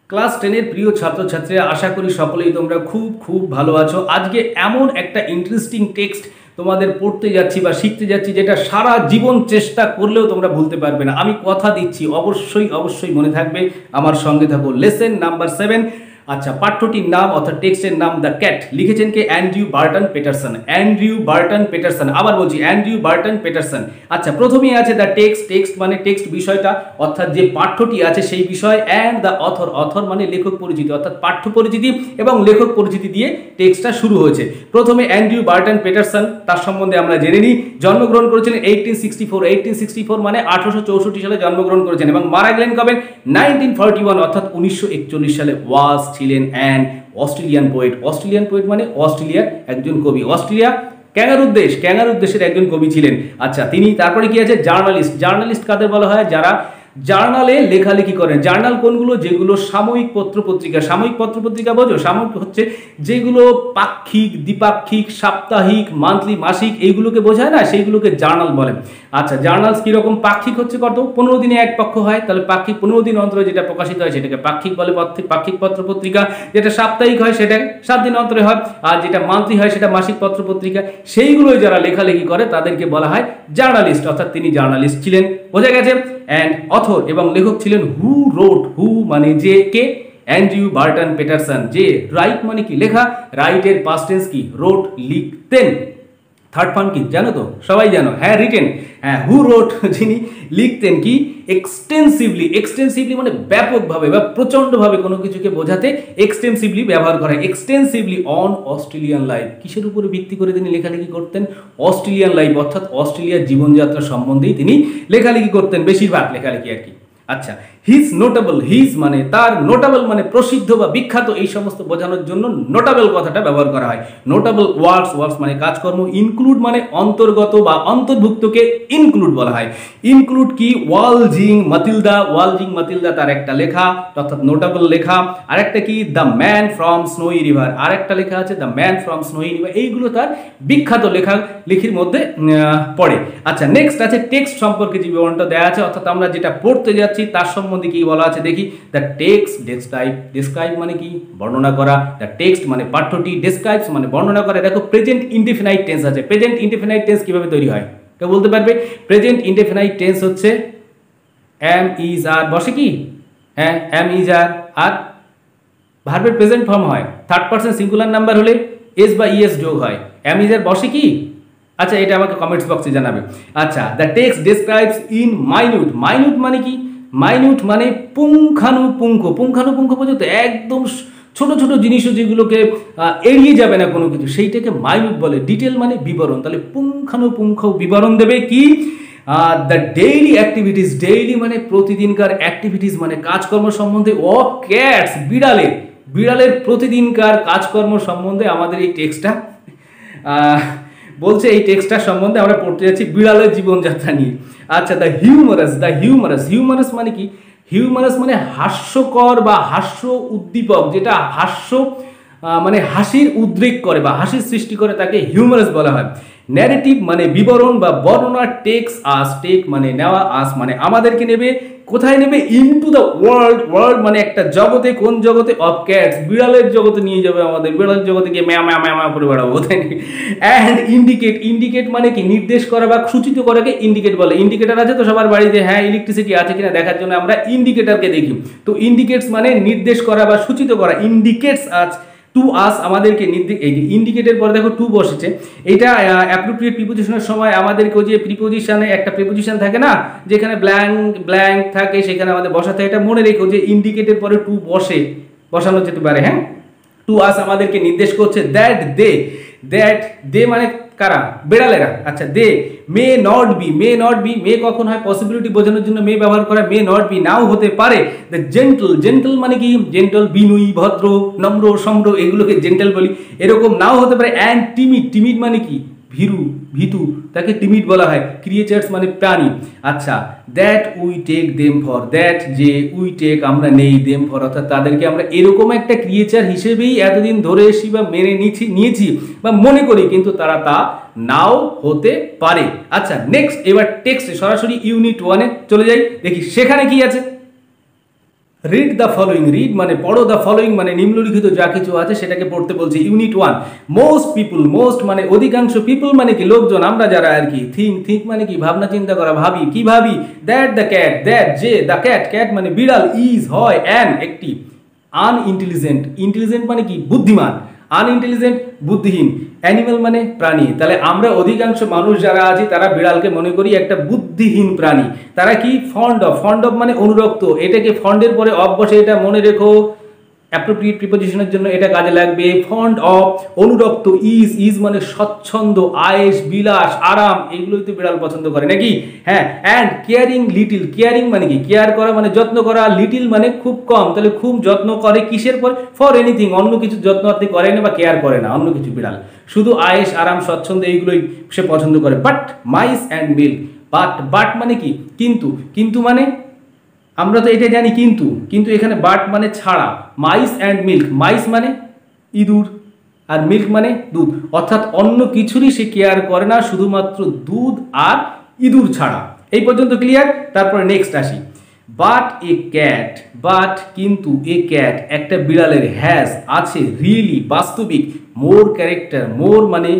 Class 10 প্রিয় ছাত্রছাত্রীরা, আশা করি সকলেই তোমরা খুব ভালো আছো। আজকে এমন একটা ইন্টারেস্টিং টেক্সট তোমাদের পড়তে যাচ্ছি বা শিখতে যাচ্ছি যেটা সারা জীবন চেষ্টা করলেও তোমরা ভুলতে পারবে না। আমি কথা দিচ্ছি অবশ্যই মনে থাকবে। আমার সঙ্গে থাকো। Lesson number 7। আচ্ছা, পাঠ্যটির নাম অর্থাৎ টেক্সটের নাম দ্য ক্যাট। লিখেছেন কে? Andrew Barton Paterson. আবার বলছি, অ্যান্ড্রিউ বার্টন পেটারসন। আচ্ছা, প্রথমেই আছে দ্য টেক্সট মানে টেক্সট বিষয়টা, অর্থাৎ যে পাঠ্যটি আছে সেই বিষয়। অ্যান্ড দ্য অথর মানে লেখক পরিচিতি, অর্থাৎ পাঠ্য পরিচিতি এবং লেখক পরিচিতি দিয়ে টেক্সটটা শুরু হয়েছে। প্রথমে অ্যান্ড্রিউ বার্টন পেটারসন, তার সম্বন্ধে আমরা জেনে নিই। জন্মগ্রহণ করেছিলেন 1864 মানে 1864 সালে জন্মগ্রহণ করেছেন এবং মারা গেলেন কবে? 1941 অর্থাৎ 1941 সালে। ওয়াজ ছিলেন অ্যান অস্ট্রেলিয়ান পোয়েট মানে অস্ট্রেলিয়ার একজন কবি। অস্ট্রেলিয়া ক্যাঙ্গারুর দেশের একজন কবি ছিলেন। আচ্ছা, তিনি তারপরে কি আছে? জার্নালিস্ট কাদের বলা হয়? যারা জার্নালে লেখালেখি করেন। জার্নাল কোনগুলো? যেগুলো সাময়িক পত্রপত্রিকা বোঝো? সাময়িক হচ্ছে যেগুলো পাক্ষিক, দ্বিপাক্ষিক, সাপ্তাহিক, মান্থলি, মাসিক, এইগুলোকে বোঝায় না, সেইগুলোকে জার্নাল বলে। আচ্ছা, জার্নালস কিরকম? পাক্ষিক হচ্ছে কত? 15 দিনে এক পক্ষ হয়, তাহলে পাক্ষিক 15 দিন অন্তরে যেটা প্রকাশিত হয় সেটাকে পাক্ষিক বলে, পাক্ষিক পত্রপত্রিকা। যেটা সাপ্তাহিক হয় সেটা 7 দিন অন্তরে হয়, আর যেটা মান্থলি হয় সেটা মাসিক পত্রপত্রিকা। সেইগুলোই যারা লেখালেখি করে তাদেরকে বলা হয় জার্নালিস্ট, অর্থাৎ তিনি জার্নালিস্ট ছিলেন। বোঝা গেছে? অ্যান্ড অথর এবং লেখক ছিলেন হু মানে যে কে? Andrew Barton Paterson. যে রাইট মানে কি? লেখা। রাইটের পাস্ট টেন্স কি? রোট, লিখতেন। থার্ড ফর্ম কি জানো তো? সবাই জানো, হ্যাঁ, রিটেন। হ্যাঁ, হু রোট, যিনি লিখতেন কি? এক্সটেন্সিভলি মানে ব্যাপকভাবে বা প্রচণ্ডভাবে কোনো কিছুকে বোঝাতে এক্সটেন্সিভলি ব্যবহার করা হয়। Extensively on Australian life. কিসের উপরে ভিত্তি করে তিনি লেখালেখি করতেন? অস্ট্রেলিয়ান লাইফ অর্থাৎ অস্ট্রেলিয়ার জীবনযাত্রা সম্বন্ধেই তিনি লেখালেখি করতেন, বেশিরভাগ লেখালেখি আর কি। আচ্ছা, হিজ মানে তার, নোটেবল মানে প্রসিদ্ধ বা বিখ্যাত, এই সমস্ত বোঝানোর জন্য নোটেবল কথাটা ব্যবহার করা হয়। নোটেবল ওয়ার্কস মানে কাজকর্ম। ইনক্লুড মানে অন্তর্গত বা অন্তর্ভুক্তকে ইনক্লুড বলা হয়। ইনক্লুড কি? ওয়ালজিং মাতিলদা তার একটা লেখা, অর্থাৎ নোটেবল লেখা। আরেকটা কি? দ্য ম্যান ফ্রম স্নোই রিভার, আরেকটা লেখা আছে দ্য ম্যান ফ্রম স্নোই রিভার। এইগুলো তার বিখ্যাত লেখির মধ্যে পড়ে। আচ্ছা, নেক্সট আছে টেক্সট সম্পর্কে যে বিবরণটা দেওয়া আছে, অর্থাৎ আমরা যেটা পড়তে যাচ্ছি তার সম্বন্ধে কি বলা আছে দেখি। দ্য টেক্সট ডেসক্রাইব মানে কি? বর্ণনা করা। দ্য টেক্সট মানে পাঠ্যটি, ডেসক্রাইবস মানে বর্ণনা করে। দেখো, প্রেজেন্ট ইনডেফিনাইট টেন্স আছে। প্রেজেন্ট ইনডেফিনাইট টেন্স কিভাবে তৈরি হয় কেউ বলতে পারবে? প্রেজেন্ট ইনডেফিনাইট টেন্স হচ্ছে এম ইজ আর বসে কি? হ্যাঁ, এম ইজ আর ভার্বের প্রেজেন্ট ফর্ম হয়। থার্ড পারসন সিঙ্গুলার নাম্বার হলে এস বা ইএস যোগ হয়। এম ইজ আর বসে কি? আচ্ছা, এটা আমাকে কমেন্টস বক্সে জানাবে। আচ্ছা, the text describes in minute মানে কি? মাইনিউট মানে পুঙ্খানুপুঙ্খ পর্যন্ত, একদম ছোট জিনিসও যেগুলোকে এড়িয়ে যাবে না কোনো কিছু, সেইটাকে মাইনিউট বলে। ডিটেল মানে বিবরণ, তাহলে পুঙ্খানুপুঙ্খ বিবরণ দেবে কি? দ্য ডেইলি অ্যাক্টিভিটিস, ডেইলি মানে প্রতিদিনকার, অ্যাক্টিভিটিস মানে কাজকর্ম সম্বন্ধে। অফ ক্যাটস, বিড়ালের প্রতিদিনকার কাজকর্ম সম্বন্ধে আমাদের এই টেক্সটটা বলছে। এই টেক্সটটার সম্বন্ধে আমরা পড়তে যাচ্ছি বিড়ালের জীবনযাত্রা নিয়ে। আচ্ছা, দ্য হিউমারাস মানে কি? হিউমারাস মানে হাস্যকর বা হাস্য উদ্দীপক, যেটা হাস্য মানে হাসির উদ্রেক করে বা হাসির সৃষ্টি করে, তাকে হিউমারাস বলা হয়। ন্যারেটিভ মানে বিবরণ বা বর্ণনা। টেক মানে নেওয়া, আস মানে আমাদেরকে নেবে। কোথায় নেবে? ইনটু দ্য ওয়ার্ল্ড মানে একটা জগতে। কোন জগতে? অফ ক্যাটস, বিড়ালের জগতে নিয়ে যাবে আমাদের। বিড়ালের জগতে গিয়ে ম্যাও করে বেড়াবো, তাই না? অ্যান্ড ইন্ডিকেট মানে কি? নির্দেশ করা বা সূচিত করাকে ইন্ডিকেট বলে। ইন্ডিকেটার আছে তো সবার বাড়িতে? হ্যাঁ, ইলেকট্রিসিটি আছে কিনা দেখার জন্য আমরা ইন্ডিকেটারকে দেখি। তো ইন্ডিকেটস মানে নির্দেশ করা বা সূচিত করা। ইন্ডিকেটস আজ টু আস, আমাদেরকে এই যে ইন্ডিকেটের পরে দেখো টু বসেছে। এটা অ্যাপ্রোপ্রিয়েট প্রিপোজিশনের সময় আমাদেরকে ওই যে প্রিপোজিশনে একটা প্রিপোজিশন থাকে না, যেখানে ব্ল্যাঙ্ক থাকে, সেখানে আমাদের বসাতে। এটা মনে রেখো যে ইন্ডিকেটের পরে টু বসানো যেতে পারে। হ্যাঁ, টু আস আমাদেরকে নির্দেশ করছে। দ্যাট দে মানে কারা? বেড়ালেরা। আচ্ছা, দে মে নট বি মে কখন হয়? পসিবিলিটি বোঝানোর জন্য মে ব্যবহার করা। মে নট বি নাও হতে পারে। দ্য জেন্টল মানে কি? জেন্টল, বিনয়ী, ভদ্র, নম্র, সম্র, এগুলোকে জেন্টল বলি। এরকম নাও হতে পারে। অ্যান্ড টিমিড মানে কি? ভীতু, তাকে টিমিড বলা হয়। ক্রিয়েচার্স মানে প্রাণী। আচ্ছা, that we take them for, that যে উই টেক আমরা নেই, দেম ফর অর্থাৎ তাদেরকে আমরা এরকম একটা ক্রিয়েচার হিসেবেই এতদিন ধরে এসি বা মেনে নিয়েছি বা মনে করি, কিন্তু তারা তা নাও হতে পারে। আচ্ছা, নেক্সট এবার টেক্সটে সরাসরি ইউনিট 1-এ চলে যাই, দেখি সেখানে কি আছে। রিড দ্য ফলোয়িং, রিড মানে পড়ো, দ্য ফলোয়িং মানে নিম্নলিখিত যা কিছু আছে সেটাকে পড়তে বলছি। ইউনিট 1, মোস্ট পিপুল, মোস্ট মানে অধিকাংশ, পিপুল মানে কি লোকজন, আমরা যারা আর কি, থিঙ্ক, থিঙ্ক মানে কি ভাবনা চিন্তা করা, ভাবি, কি ভাবি, দ্যাট দ্য ক্যাট, দ্যাট যে, দ্য ক্যাট, ক্যাট মানে বিড়াল, ইজ হয়, অ্যান একটি, আনইন্টেলিজেন্ট, ইন্টেলিজেন্ট মানে কি বুদ্ধিমান, আনইন্টেলিজেন্ট বুদ্ধিহীন, অ্যানিমেল মানে প্রাণী। তাহলে আমরা অধিকাংশ মানুষ যারা আছি তারা বিড়ালকে মনে করি একটা বুদ্ধিহীন প্রাণী। তারা কি ফন্ড অফ, ফন্ড অফ মানে অনুরক্ত, এটাকে ফন্ডের পরে অফ বসে, এটা মনে রেখো, অ্যাপ্রোপ্রিয়েট প্রিপোজিশনের জন্য এটা কাজে লাগবে। ফন্ড অফ, অনুরক্ত, ইজ, ইজ মানে স্বচ্ছন্দ, আয়েশ, বিলাস, আরাম, এগুলোই তো বিড়াল পছন্দ করে নাকি? হ্যাঁ। অ্যান্ড কেয়ারিং লিটিল, কেয়ারিং মানে কি কেয়ার করা মানে যত্ন করা, লিটিল মানে খুব কম, তাহলে খুব যত্ন করে কিসের পর? ফর এনিথিং, অন্য কিছু যত্ন আপনি করে না বা কেয়ার করে না অন্য কিছু বিড়াল, শুধু আয়েশ, আরাম, স্বচ্ছন্দ এইগুলোই সে পছন্দ করে। But mice and milk, but, but মানে কি কিন্তু, কিন্তু মানে আমরা তো এটা জানি কিন্তু, কিন্তু এখানে বাট মানে ছাড়া। মাইস অ্যান্ড মিল্ক, মাইস মানে ইঁদুর আর মিল্ক মানে দুধ, অর্থাৎ অন্য কিছুরই সে কেয়ার করে না, শুধুমাত্র দুধ আর ইঁদুর ছাড়া। এই পর্যন্ত ক্লিয়ার? তারপরে নেক্সট আসি। বাট এ ক্যাট, বাট কিন্তু, এ ক্যাট একটা বিড়ালের, হ্যাজ আছে, রিয়েলি বাস্তবিক, মোর ক্যারেক্টার, মোর মানে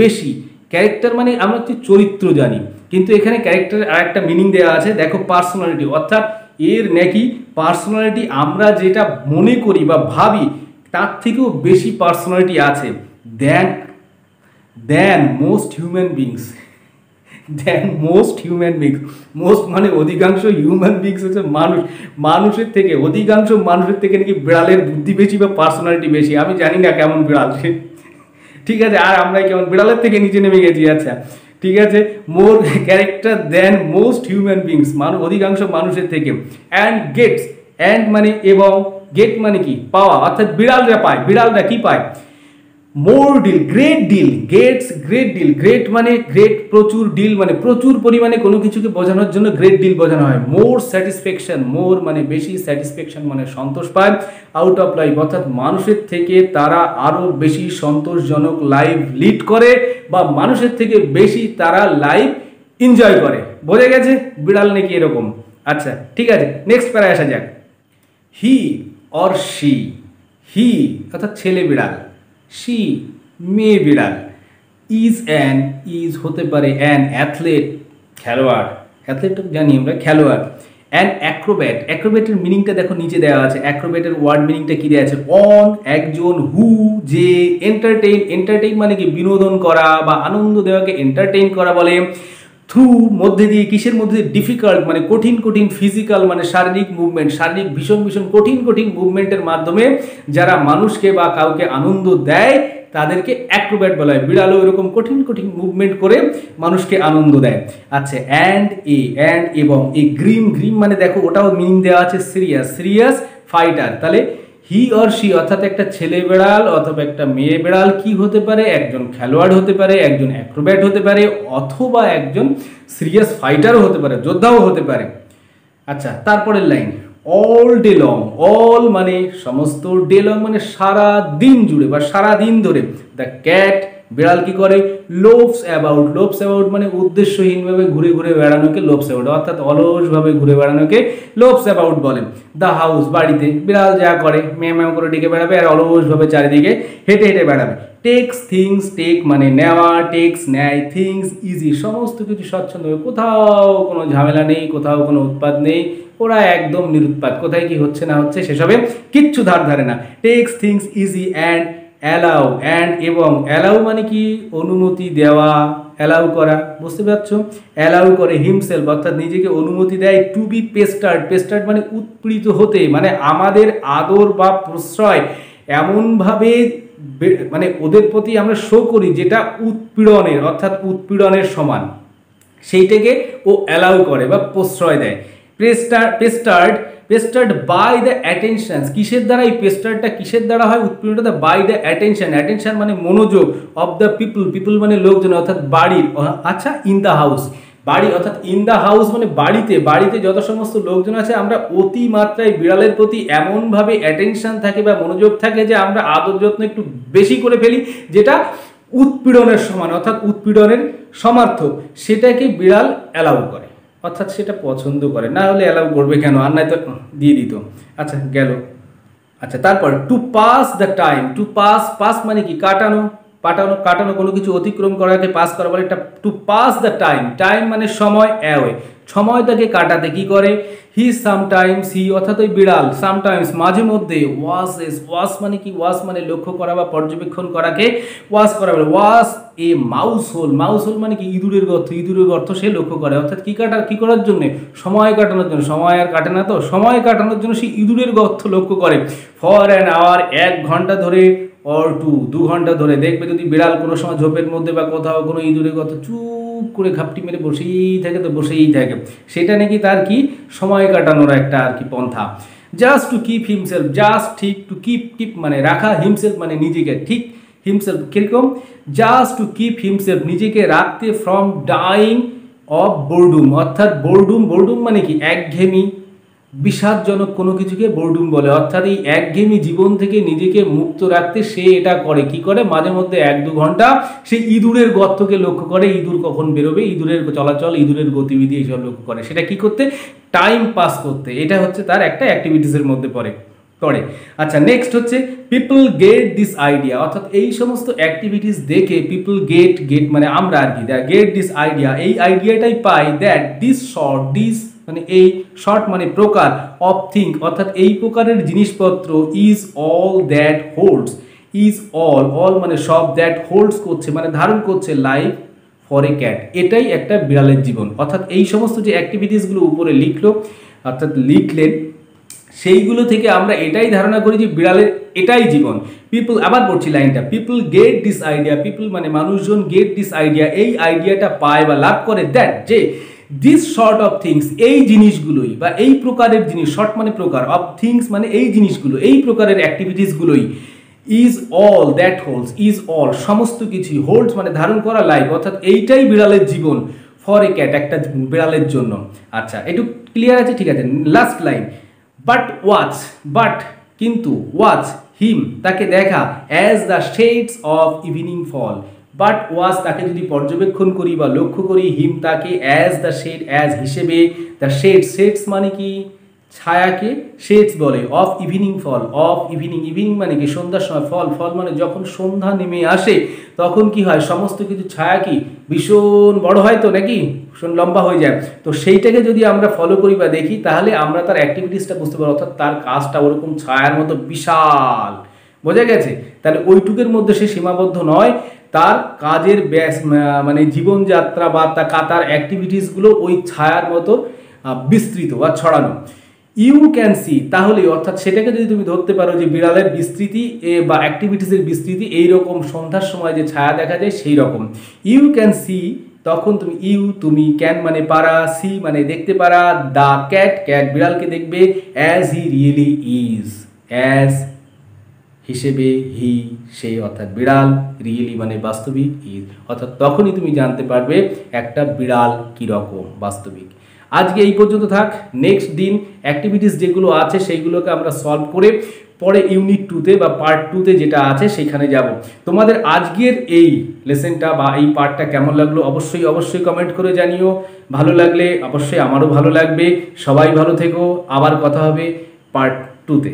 বেশি, ক্যারেক্টার মানে আমরা হচ্ছে চরিত্র জানি, কিন্তু এখানে ক্যারেক্টারের আর একটা মিনিং দেওয়া আছে, দেখো পার্সোনালিটি, অর্থাৎ এর নাকি পার্সোনালিটি আমরা যেটা মনে করি বা ভাবি তার থেকেও বেশি পার্সোনালিটি আছে দেন মোস্ট হিউম্যান বিংস, দেন মোস্ট হিউম্যান বিংস, মোস্ট মানে অধিকাংশ, হিউম্যান বিংস হচ্ছে মানুষ, মানুষের থেকে, অধিকাংশ মানুষের থেকে নাকি বিড়ালের বুদ্ধি বেশি বা পার্সোনালিটি বেশি। আমি জানি না কেমন বিড়াল, ঠিক আছে, আর আমরা কেমন বিড়ালের থেকে নিচে নেমে গেছি। আচ্ছা ঠিক আছে, মোর ক্যারেক্টার দেন মোস্ট হিউম্যান বিংস, মানুষ অধিকাংশ মানুষের থেকে। অ্যান্ড গেটস, অ্যান্ড মানে এবং, গেট মানে কি পাওয়া, অর্থাৎ বিড়ালরা পায়, বিড়ালরা কি পায়? More deal, great deal, gets great deal, great মানে গ্রেট প্রচুর, ডিল মানে প্রচুর পরিমাণে কোনো কিছুকে বোঝানোর জন্য গ্রেট ডিল বোঝানো হয়। মোর স্যাটিসফ্যাকশন, মোর মানে বেশি, স্যাটিসফ্যাকশন মানে সন্তোষ পায়, আউট অফ লাইফ অর্থাৎ মানুষের থেকে তারা আরও বেশি সন্তোষজনক লাইফ লিড করে বা মানুষের থেকে বেশি তারা লাইফ এনজয় করে। বোঝা গেছে বিড়াল নাকি এরকম। আচ্ছা ঠিক আছে, নেক্সট প্যারা আসা যাক। হি অর শি, হি অর্থাৎ ছেলে বিড়াল, শি মেয়ে বিড়াল, ইজ অ্যান, ইজ হতে পারে অ্যান অ্যাথলেট খেলোয়াড়, অ্যাথলেট জানি আমরা খেলোয়াড়। অ্যান অ্যাক্রোব্যাট, অ্যাক্রোব্যাটের মিনিংটা দেখো নিচে দেওয়া আছে, অ্যাক্রোব্যাটের ওয়ার্ড মিনিংটা কি দেওয়া আছে? অন একজন, হু যে, এন্টারটেইন, এন্টারটেইন মানে কি বিনোদন করা বা আনন্দ দেওয়াকে এন্টারটেইন করা বলে। থ্রু মধ্যে দিয়ে, কিসের মধ্যে দিয়ে? ডিফিকাল্ট মানে কঠিন কঠিন, ফিজিক্যাল মানে শারীরিক মুভমেন্ট, শারীরিক ভীষণ ভীষণ কঠিন কঠিন মুভমেন্টের মাধ্যমে যারা মানুষকে বা কাউকে আনন্দ দেয় তাদেরকে অ্যাক্রোব্যাট বলা হয়। বিড়ালও এরকম কঠিন কঠিন মুভমেন্ট করে মানুষকে আনন্দ দেয়। আচ্ছা অ্যান্ড এ, অ্যান্ড এবং, এ গ্রিম, গ্রিম মানে দেখো ওটাও মিনিং দেওয়া আছে সিরিয়াস, সিরিয়াস ফাইটার। তাহলে হি অর শি অর্থাৎ একটা ছেলে বিড়াল অথবা একটা মেয়ে বিড়াল কি হতে পারে? একজন খেলোয়াড় হতে পারে, একজন অ্যাক্রোব্যাট হতে পারে, অথবা একজন সিরিয়াস ফাইটারও হতে পারে, যোদ্ধাও হতে পারে। আচ্ছা তারপরের line, all day long, all মানে সমস্ত, ডে লং মানে সারা দিন জুড়ে বা সারা দিন ধরে। দ্য ক্যাট বিড়াল কি করে? লোভস অ্যাবাউট, লোভস অ্যাবাউট মানে উদ্দেশ্যহীনভাবে ঘুরে ঘুরে বেড়ানোকে লোভস অ্যাবাউট, অর্থাৎ অলসভাবে ঘুরে বেড়ানোকে লোভস অ্যাবাউট বলে। দ্য হাউস বাড়িতে বিড়াল যা করে ম্যাও ম্যাও করে ডেকে বেড়াবে আর অলসভাবে চারিদিকে হেঁটে হেঁটে বেড়াবে। টেক্স থিংস, টেক মানে নেওয়া, টেক্স নেয়, থিংস ইজি সমস্ত কিছু স্বচ্ছন্দভাবে, কোথাও কোনো ঝামেলা নেই, কোথাও কোনো উৎপাত নেই, ওরা একদম নিরুৎপাত, কোথায় কি হচ্ছে না হচ্ছে সেসবে কিচ্ছু ধার ধারে না। Takes things easy and allow, and এবং, অ্যালাউ মানে কি অনুমতি দেওয়া, অ্যালাউ করা, বুঝতে পারছো? অ্যালাউ করে হিমসেলফ অর্থাৎ নিজেকে অনুমতি দেয়। টু বি পেস্টার্ড, পেস্টার্ড মানে উৎপীড়িত হতে, মানে আমাদের আদর বা প্রশ্রয় এমনভাবে মানে ওদের প্রতি আমরা শো করি যেটা উৎপীড়নের, অর্থাৎ উৎপীড়নের সমান, সেইটাকে ও অ্যালাউ করে বা প্রশ্রয় দেয়। Pestered, pestered by the attention, কিসের দ্বারা এই পেস্টার্ডটা কিসের দ্বারা হয়? উৎপীড়নটা বাই দ্য অ্যাটেনশন, অ্যাটেনশন মানে মনোযোগ, অফ দ্য পিপল, পিপল মানে লোকজন অর্থাৎ বাড়ির। আচ্ছা ইন দ্য হাউস, বাড়ি অর্থাৎ ইন দ্য হাউস মানে বাড়িতে, বাড়িতে যত সমস্ত লোকজন আছে আমরা অতিমাত্রায় বিড়ালের প্রতি এমনভাবে অ্যাটেনশন থাকে বা মনোযোগ থাকে যে আমরা আদর যত্ন একটু বেশি করে ফেলি, যেটা উৎপীড়নের সমান অর্থাৎ উৎপীড়নের সমার্থক, সেটাকে বিড়াল অ্যালাউ করে। অর্থাৎ সেটা পছন্দ করে, না হলে অ্যালাউ করবে কেন, আর নাই তো দিয়ে দিত। আচ্ছা গেল। আচ্ছা তারপর to pass the time, to pass, pass মানে কি কাটানো, পাঠানো, কাটানো, কোনো কিছু অতিক্রম করাকে পাস করা বলে। এটা to pass the time, time মানে সময়, অ্যাওয়ে, সময়টাকে কাটাতে কি করে, হি সামটাইমস, হি অর্থাৎ ওই বিড়াল, সামটাইমস মাঝে মধ্যে, ওয়াস ওয়াস মানে কি, ওয়াস মানে লক্ষ্য করা বা পর্যবেক্ষণ করাকে ওয়াস করা বলে। ওয়াস এ মাউস হোল, মাউস হোল মানে কি ইঁদুরের গর্ত, ইঁদুরের গর্ত সে লক্ষ্য করে, অর্থাৎ কি করার জন্য, সময় কাটানোর জন্য, সময় আর কাটে না তো, সময় কাটানোর জন্য সে ইঁদুরের গর্ত লক্ষ্য করে। ফর অ্যান আওয়ার, 1 ঘন্টা ধরে, অর 2 ঘন্টা ধরে। দেখবে যদি বিড়াল কোনো সময় ঝোপের মধ্যে বা কোথাও কোনো ইঁদুরের গর্ত চুপ করে ঘাপটি মেরে বসেই থাকে, তো বসেই থাকে, সেটা নাকি তার কি সময় কাটানোর একটা আর কি পন্থা। Just to keep himself, just ঠিক, টু কিপ মানে রাখা, হিমসেলফ মানে নিজেকে, ঠিক, হিমসেলফ কিরকম, জাস্ট টু কিপ হিমসেলফ নিজেকে রাখতে, ফ্রম ডাইং অফ বোরডুম, অর্থাৎ বোরডুম মানে কি একঘেয়েমি, বিষাদজনক কোনো কিছুকে বোরডুম বলে। অর্থাৎ এই একঘেয়েমি জীবন থেকে নিজেকে মুক্ত রাখতে সে এটা করে, কি করে, মাঝে মধ্যে 1-2 ঘন্টা সে ইঁদুরের গর্তকে লক্ষ্য করে, ইঁদুর কখন বেরোবে, ইঁদুরের চলাচল, ইঁদুরের গতিবিধি এইসব লক্ষ্য করে। সেটা কি করতে, টাইম পাস করতে। এটা হচ্ছে তার একটা অ্যাক্টিভিটিসের মধ্যে পড়ে। আচ্ছা নেক্সট হচ্ছে পিপল গেট দিস আইডিয়া, অর্থাৎ এই সমস্ত অ্যাক্টিভিটিস দেখে পিপল গেট মানে আমরা আর কি, গেট দিস আইডিয়া, এই আইডিয়াটাই পাই, দ্যাট দিস মানে এই শর্ট মানে প্রকার, অফ থিঙ্ক অর্থাৎ এই প্রকারের জিনিসপত্র, is all that holds, is all মানে সব, দ্যাট হোল্ডস করছে মানে ধারণ করছে, লাইফ ফর এ ক্যাট, এটাই একটা বিড়ালের জীবন। অর্থাৎ এই সমস্ত যে অ্যাক্টিভিটিসগুলো উপরে লিখলো, অর্থাৎ লিখলেন, সেইগুলো থেকে আমরা এটাই ধারণা করি যে বিড়ালের এটাই জীবন। পিপল, আবার পড়ছি লাইনটা, people get this idea, people মানে মানুষজন, গেট দিস আইডিয়া এই আইডিয়াটা পায় বা লাভ করে, দ্যাট যে দিস শর্ট অফ থিংস এই জিনিসগুলোই বা এই প্রকারের জিনিস, শর্ট মানে প্রকার, অফ থিংস মানে এই জিনিসগুলো, এই প্রকারের অ্যাক্টিভিটিসগুলোই, is all that holds, is all সমস্ত কিছুই, হোল্ডস মানে ধারণ করা, লাইফ অর্থাৎ এইটাই বিড়ালের জীবন, ফর এ ক্যাট একটা বিড়ালের জন্য। আচ্ছা একটু ক্লিয়ার আছে, ঠিক আছে। লাস্ট লাইন, বাট কিন্তু, ওয়াচ হিম তাকে দেখা, as the shades of evening fall, but watch তাকে যদি পর্যবেক্ষণ করি বা লক্ষ্য করি, হিম তাকে, অ্যাজ দ্য শেড অ্যাজ হিসেবে, দ্য শেডস মানে কি ছায়াকে শেডস বলে, of evening fall, of evening মানে কি সন্ধ্যার সময়, ফল মানে যখন সন্ধ্যা নেমে আসে তখন কি হয়, সমস্ত কিছু ছায়া কি ভীষণ বড় হয় তো নাকি, ভীষণ লম্বা হয়ে যায়, তো সেইটাকে যদি আমরা ফলো করি বা দেখি তাহলে আমরা তার অ্যাক্টিভিটিসটা বুঝতে পারবো, অর্থাৎ তার কাজটা ওরকম ছায়ার মতো বিশাল, বোঝা গেছে। তাহলে ওইটুকের মধ্যে সে সীমাবদ্ধ নয়, তার কাজের মানে জীবনযাত্রা বা তার অ্যাক্টিভিটিসগুলো ওই ছায়ার মতো বিস্তৃত বা ছড়ানো। ইউ ক্যান সি তাহলে, অর্থাৎ সেটাকে যদি তুমি ধরতে পারো যে বিড়ালের বিস্তৃতি বা অ্যাক্টিভিটিসের বিস্তৃতি এইরকম সন্ধ্যার সময় যে ছায়া দেখা যায় সেই রকম। ইউ ক্যান সি তখন তুমি ক্যান মানে পারা, সি মানে দেখতে পারা, দ্য ক্যাট বিড়ালকে দেখবে, as he really is, as হিসেবে, হি সেই অর্থাৎ বিড়াল, রিয়েলি মানে বাস্তবিক, ইজ অর্থাৎ তখনই তুমি জানতে পারবে একটা বিড়াল কীরকম বাস্তবিক। আজকে এই পর্যন্ত থাক, নেক্সট দিন অ্যাক্টিভিটিস যেগুলো আছে সেইগুলোকে আমরা সলভ করে পরে ইউনিট 2-তে বা পার্ট 2-তে যেটা আছে সেখানে যাব। তোমাদের আজকের এই লেসনটা বা এই পার্টটা কেমন লাগলো অবশ্যই কমেন্ট করে জানিও। ভালো লাগলে অবশ্যই আমারও ভালো লাগবে। সবাই ভালো থেকো, আবার কথা হবে পার্ট 2-তে।